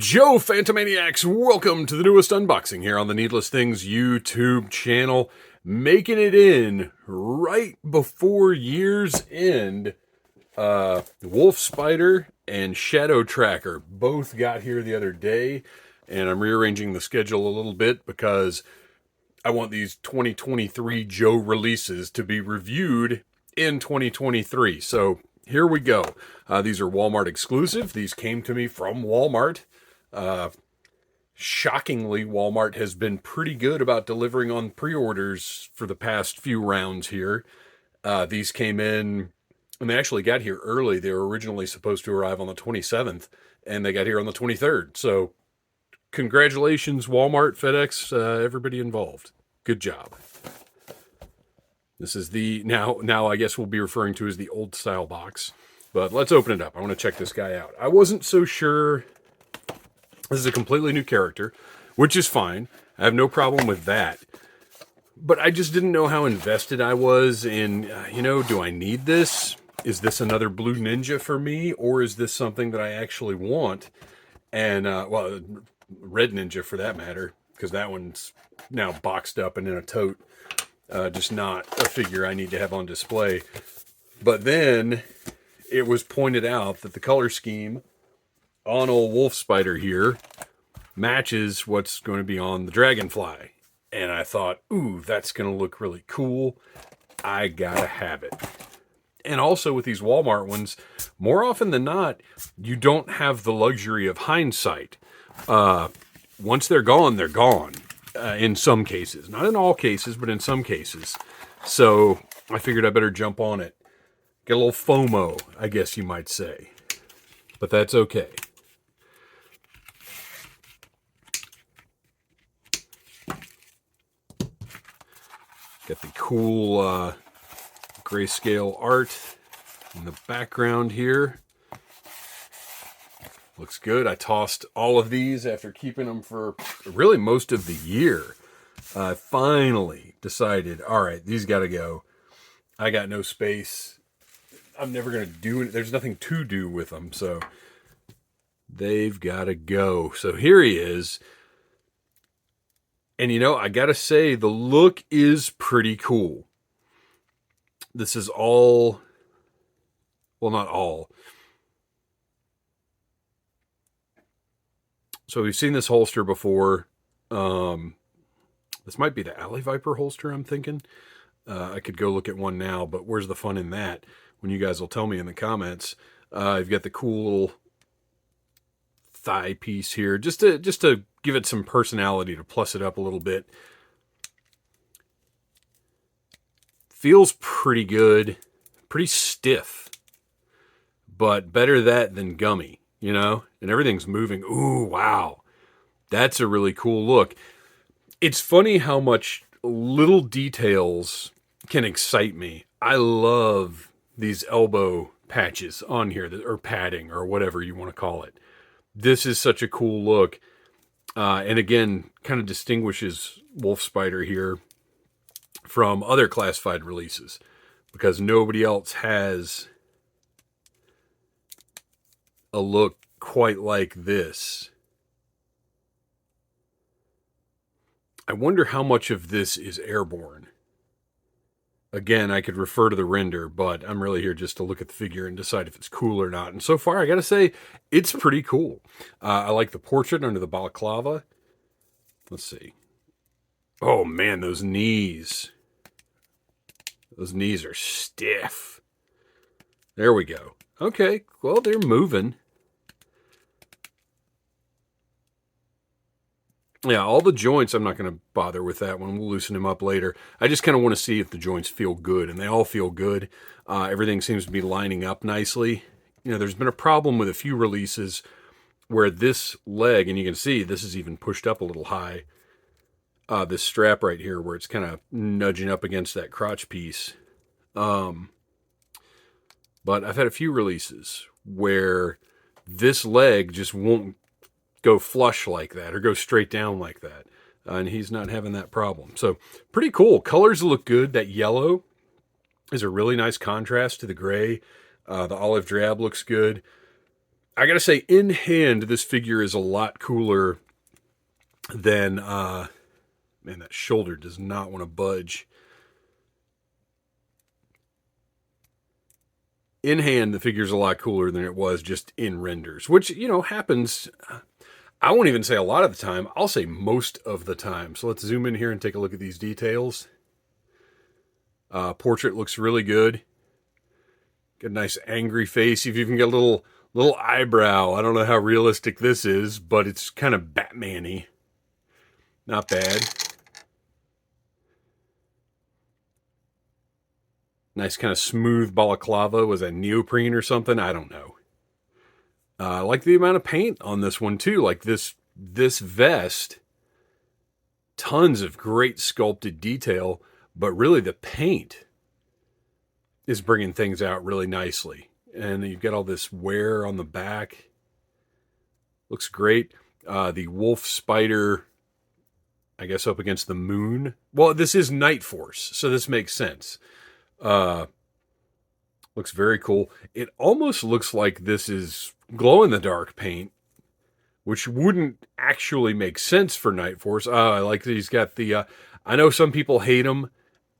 Joe Phantomaniacs, welcome to the newest unboxing here on the Needless Things YouTube channel. Making it in right before year's end, Wolf Spider and Shadow Tracker both got here the other day, and I'm rearranging the schedule a little bit because I want these 2023 Joe releases to be reviewed in 2023. So here we go. These are Walmart exclusive. These came to me from Walmart. Shockingly, Walmart has been pretty good about delivering on pre-orders for the past few rounds here. These came in, and they actually got here early. They were originally supposed to arrive on the 27th, and they got here on the 23rd. So congratulations, Walmart, FedEx, everybody involved. Good job. This is the, now I guess we'll be referring to as the old style box. But let's open it up. I want to check this guy out. I wasn't so sure. This is a completely new character, which is fine. I have no problem with that. But I just didn't know how invested I was in, do I need this? Is this another Blue Ninja for me? Or is this something that I actually want? And, Red Ninja for that matter, because that one's now boxed up and in a tote. Just not a figure I need to have on display. But then it was pointed out that the color scheme on old Wolf Spider here matches what's going to be on the Dragonfly. And I thought, ooh, that's going to look really cool. I gotta have it. And also with these Walmart ones, more often than not, you don't have the luxury of hindsight. Once they're gone, they're gone. In some cases. Not in all cases, but in some cases. So I figured I better jump on it. Get a little FOMO, I guess you might say. But that's okay. Got the cool grayscale art in the background here. Looks good. I tossed all of these after keeping them for really most of the year. I finally decided, all right, these got to go. I got no space. I'm never going to do it. There's nothing to do with them, so they've got to go. So here he is. And I got to say, the look is pretty cool. This is all, well, not all. So we've seen this holster before. This might be the Alley Viper holster, I'm thinking. I could go look at one now, but where's the fun in that? When you guys will tell me in the comments. You've got the cool little thigh piece here, just to give it some personality, to plus it up a little bit. Feels pretty good, pretty stiff, but better that than gummy, and everything's moving. Ooh, wow. That's a really cool look. It's funny how much little details can excite me. I love these elbow patches on here, or padding, or whatever you want to call it. This is such a cool look. And again, kind of distinguishes Wolf Spider here from other classified releases, because nobody else has a look quite like this. I wonder how much of this is airborne. Again, I could refer to the render, but I'm really here just to look at the figure and decide if it's cool or not. And so far, I gotta say, it's pretty cool. I like the portrait under the balaclava. Let's see. Oh man, those knees. Those knees are stiff. There we go. Okay, well, they're moving. Yeah, all the joints, I'm not going to bother with that one. We'll loosen them up later. I just kind of want to see if the joints feel good, and they all feel good. Everything seems to be lining up nicely. There's been a problem with a few releases where this leg, and you can see this is even pushed up a little high, this strap right here where it's kind of nudging up against that crotch piece. But I've had a few releases where this leg just won't go flush like that or go straight down like that. And he's not having that problem. So pretty cool. Colors look good. That yellow is a really nice contrast to the gray. The olive drab looks good. I gotta say, in hand, this figure is a lot cooler than, man, that shoulder does not want to budge. In hand, the figure's a lot cooler than it was just in renders, which, happens. I won't even say a lot of the time. I'll say most of the time. So let's zoom in here and take a look at these details. Portrait looks really good. Got a nice angry face. You've even got a little eyebrow. I don't know how realistic this is, but it's kind of Batman-y. Not bad. Nice kind of smooth balaclava. Was that neoprene or something? I don't know. I like the amount of paint on this one too. Like this vest, tons of great sculpted detail, but really the paint is bringing things out really nicely. And you've got all this wear on the back. Looks great. The wolf spider, I guess, up against the moon. Well, this is Night Force, so this makes sense. Looks very cool. It almost looks like this is glow-in-the-dark paint, which wouldn't actually make sense for Night Force. I like that he's got the... I know some people hate him.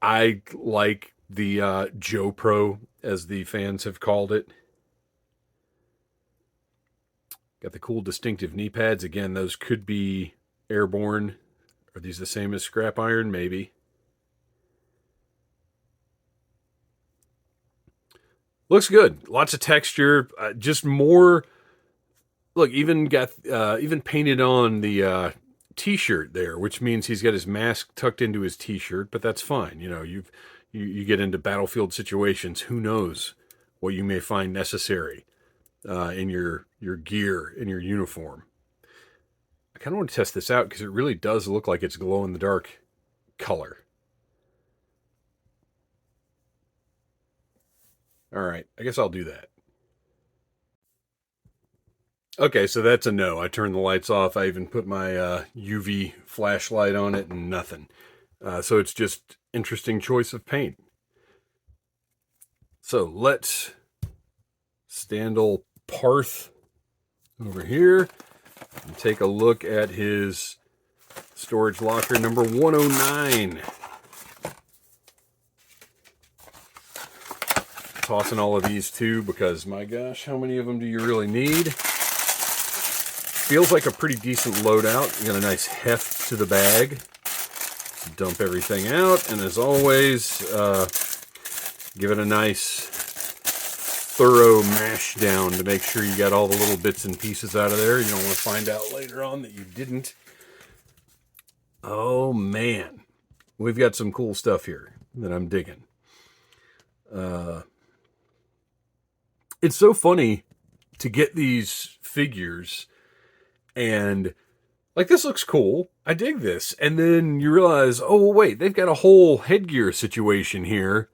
I like the Joe Pro, as the fans have called it. Got the cool distinctive knee pads. Again, those could be airborne. Are these the same as scrap iron? Maybe. Looks good. Lots of texture. Just more. Look, even got even painted on the t-shirt there, which means he's got his mask tucked into his t-shirt. But that's fine. You get into battlefield situations. Who knows what you may find necessary in your gear, in your uniform. I kind of want to test this out because it really does look like it's glow in the dark color. All right, I guess I'll do that. Okay, so that's a no. I turned the lights off. I even put my UV flashlight on it and nothing. So it's just interesting choice of paint. So let's stand old Parth over here and take a look at his storage locker number 109. Tossing all of these too because, my gosh, how many of them do you really need? Feels like a pretty decent loadout. You got a nice heft to the bag. Dump everything out, and as always, give it a nice thorough mash down to make sure you got all the little bits and pieces out of there. You don't want to find out later on that you didn't. Oh man, we've got some cool stuff here that I'm digging. It's so funny to get these figures and like, this looks cool. I dig this. And then you realize, oh, wait, they've got a whole headgear situation here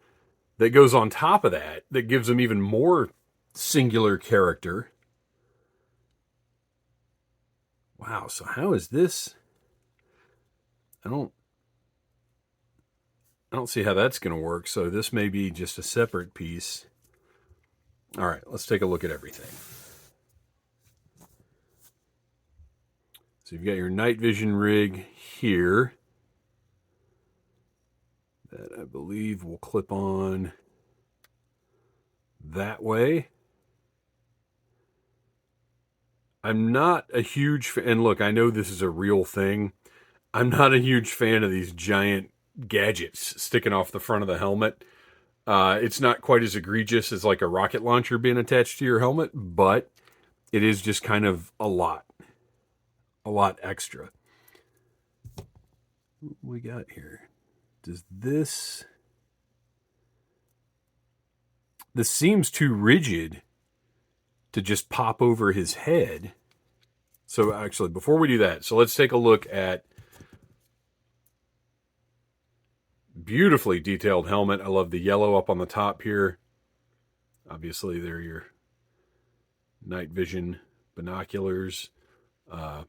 that goes on top of that gives them even more singular character. Wow, so how is this? I don't see how that's going to work. So this may be just a separate piece. All right, let's take a look at everything. So you've got your night vision rig here that I believe will clip on that way. I'm not a huge fan, and look, I know this is a real thing. I'm not a huge fan of these giant gadgets sticking off the front of the helmet. It's not quite as egregious as like a rocket launcher being attached to your helmet, but it is just kind of a lot extra. What we got here? Does this seems too rigid to just pop over his head. So actually, before we do that, so let's take a look at beautifully detailed helmet. I love the yellow up on the top here. Obviously, they're your night vision binoculars. Got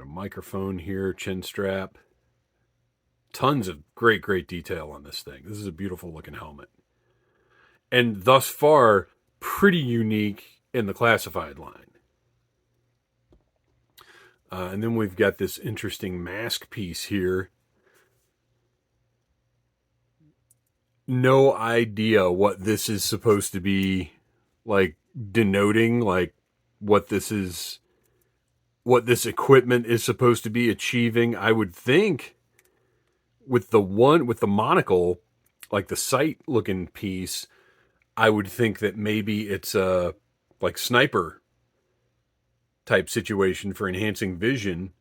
a microphone here, chin strap. Tons of great detail on this thing. This is a beautiful looking helmet. And thus far, pretty unique in the classified line. And then we've got this interesting mask piece here. No idea what this is supposed to be, like, denoting, like what this is, what this equipment is supposed to be achieving. I would think with the monocle, like the sight looking piece, I would think that maybe it's a like sniper type situation for enhancing vision,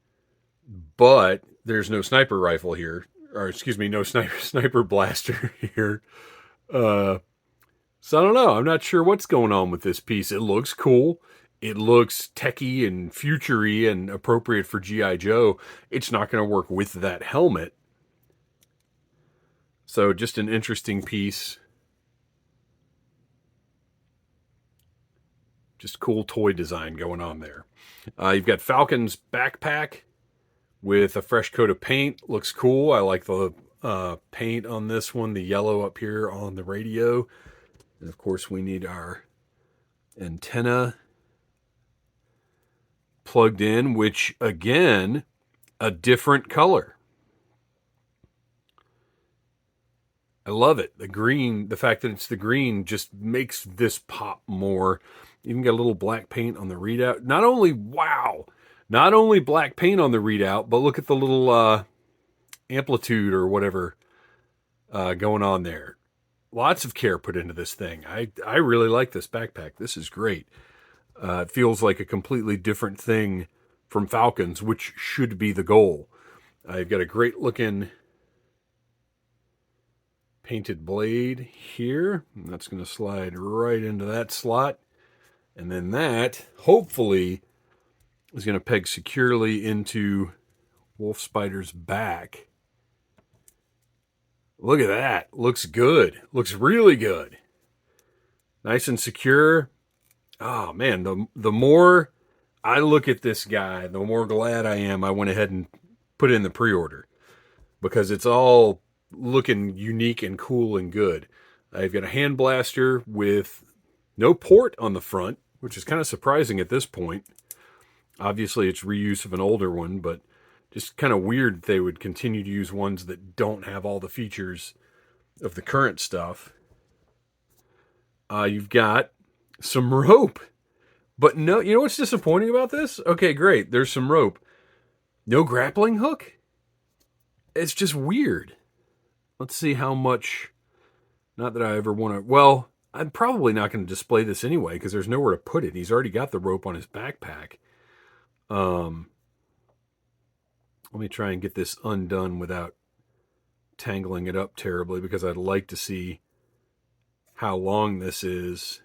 but there's no sniper rifle here, or excuse me, no sniper blaster here. So I don't know. I'm not sure what's going on with this piece. It looks cool. It looks techy and futury and appropriate for G.I. Joe. It's not going to work with that helmet. So just an interesting piece. Just cool toy design going on there. You've got Falcon's backpack with a fresh coat of paint. Looks cool. I like the paint on this one, the yellow up here on the radio. And of course, we need our antenna plugged in, which again, a different color. I love it. The green, the fact that it's the green just makes this pop more. Even got a little black paint on the readout. Not only black paint on the readout, but look at the little amplitude or whatever going on there. Lots of care put into this thing. I really like this backpack. This is great. It feels like a completely different thing from Falcons, which should be the goal. I've got a great looking painted blade here. And that's going to slide right into that slot. And then that, hopefully, is going to peg securely into Wolf Spider's back. Look at that. Looks good. Looks really good. Nice and secure. Oh, man, the more I look at this guy, the more glad I am I went ahead and put in the pre-order. Because it's all looking unique and cool and good. I've got a hand blaster with no port on the front, which is kind of surprising at this point. Obviously, it's reuse of an older one, but just kind of weird they would continue to use ones that don't have all the features of the current stuff. You've got some rope. But no, you know what's disappointing about this? Okay, great. There's some rope. No grappling hook? It's just weird. Let's see how much... Not that I ever want to... Well, I'm probably not going to display this anyway because there's nowhere to put it. He's already got the rope on his backpack. Let me try and get this undone without tangling it up terribly because I'd like to see how long this is.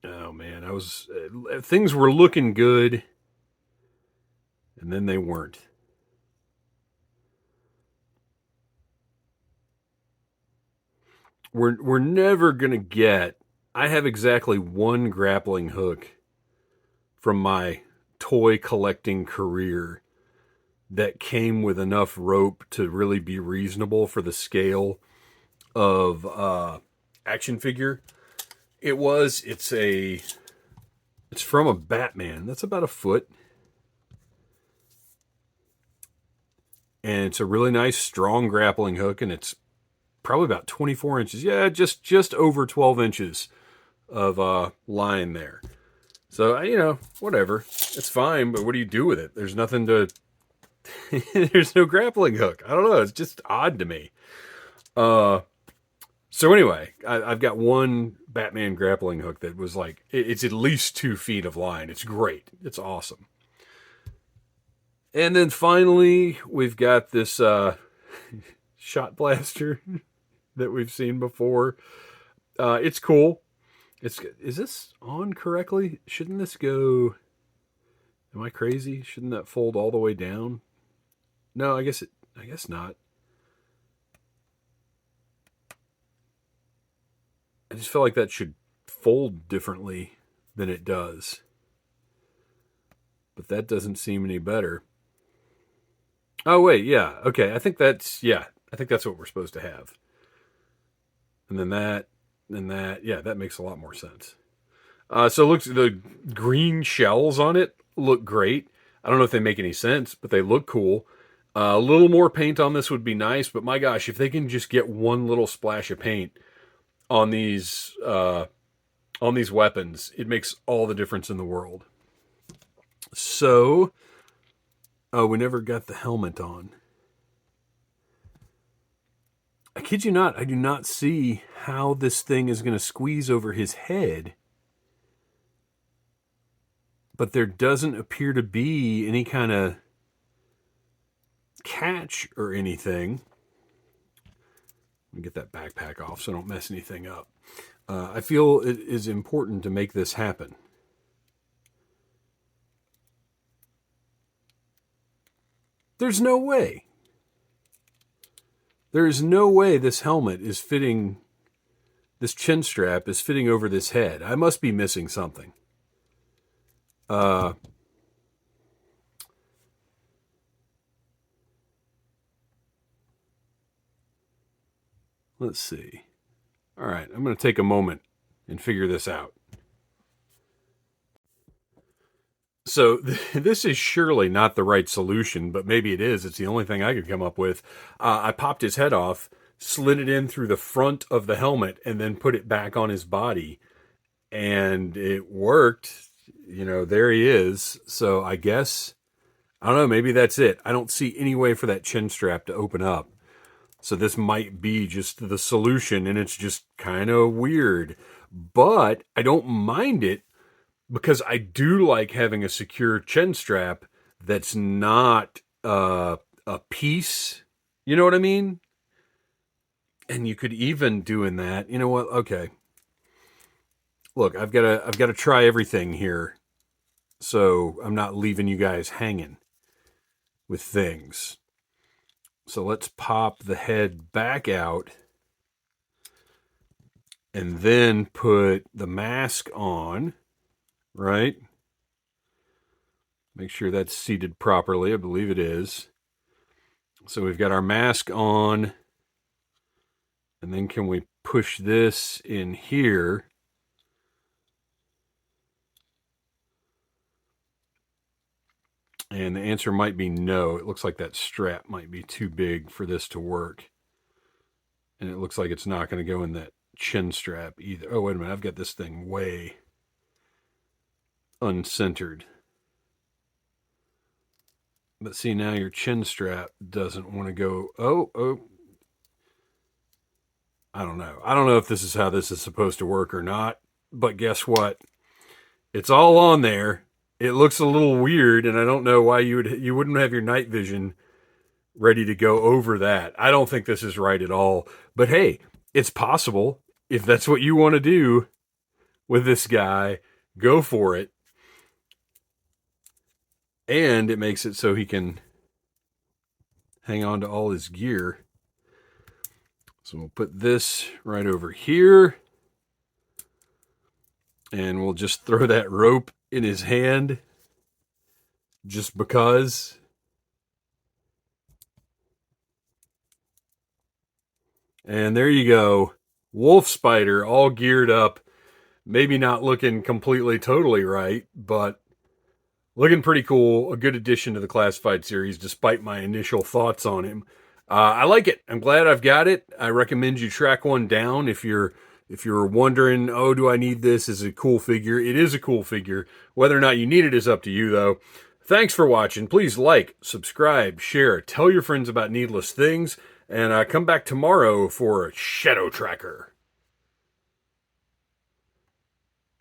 Oh man, things were looking good and then they weren't. We're never going to get... I have exactly one grappling hook from my toy collecting career that came with enough rope to really be reasonable for the scale of action figure. It's from a Batman. That's about a foot. And it's a really nice, strong grappling hook, and it's probably about 24 inches. Yeah, just over 12 inches of line there. So, whatever. It's fine, but what do you do with it? There's nothing to... There's no grappling hook. I don't know. It's just odd to me. So anyway, I've got one Batman grappling hook that was like... It's at least 2 feet of line. It's great. It's awesome. And then finally, we've got this shot blaster that we've seen before. It's cool. Is this on correctly? Shouldn't this go... Am I crazy? Shouldn't that fold all the way down? No, I guess not. I just feel like that should fold differently than it does. But that doesn't seem any better. Oh, wait, yeah. Okay, I think that's what we're supposed to have. and then that, and that. Yeah, that makes a lot more sense. So it looks, the green shells on it look great. I don't know if they make any sense, but they look cool. A little more paint on this would be nice, but my gosh, if they can just get one little splash of paint on these weapons, it makes all the difference in the world. So, oh, we never got the helmet on. I kid you not, I do not see how this thing is going to squeeze over his head. But there doesn't appear to be any kind of catch or anything. Let me get that backpack off so I don't mess anything up. I feel it is important to make this happen. There's no way. There is no way this helmet is fitting, this chin strap is fitting over this head. I must be missing something. Let's see. All right, I'm going to take a moment and figure this out. So this is surely not the right solution, but maybe it is. It's the only thing I could come up with. I popped his head off, slid it in through the front of the helmet, and then put it back on his body. And it worked. You know, there he is. So I guess, I don't know, maybe that's it. I don't see any way for that chin strap to open up. So this might be just the solution, and it's just kind of weird. But I don't mind it, because I do like having a secure chin strap that's not a piece. You know what I mean? And you could even do in that. You know what? Okay. Look, I've got to try everything here, so I'm not leaving you guys hanging with things. So let's pop the head back out and then put the mask on, right? Make sure that's seated properly. I believe it is. So we've got our mask on, and then can we push this in here? And the answer might be no. It looks like that strap might be too big for this to work. And it looks like it's not going to go in that chin strap either. Oh, wait a minute. I've got this thing way uncentered. But see, now your chin strap doesn't want to go. Oh. I don't know. I don't know if this is how this is supposed to work or not. But guess what? It's all on there. It looks a little weird, and I don't know why you wouldn't have your night vision ready to go over that. I don't think this is right at all. But hey, it's possible. If that's what you want to do with this guy, go for it. And it makes it so he can hang on to all his gear. So we'll put this right over here. And we'll just throw that rope in his hand just because. And there you go. Wolf Spider all geared up. Maybe not looking completely totally right, but looking pretty cool. A good addition to the Classified series, despite my initial thoughts on him. I like it. I'm glad I've got it. I recommend you track one down if you're wondering, oh, do I need this? Is it a cool figure? It is a cool figure. Whether or not you need it is up to you, though. Thanks for watching. Please like, subscribe, share, tell your friends about Needless Things, and come back tomorrow for Shadow Tracker.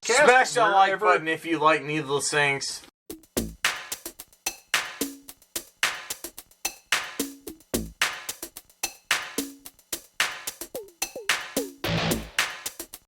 Smash that like button if you like Needless Things.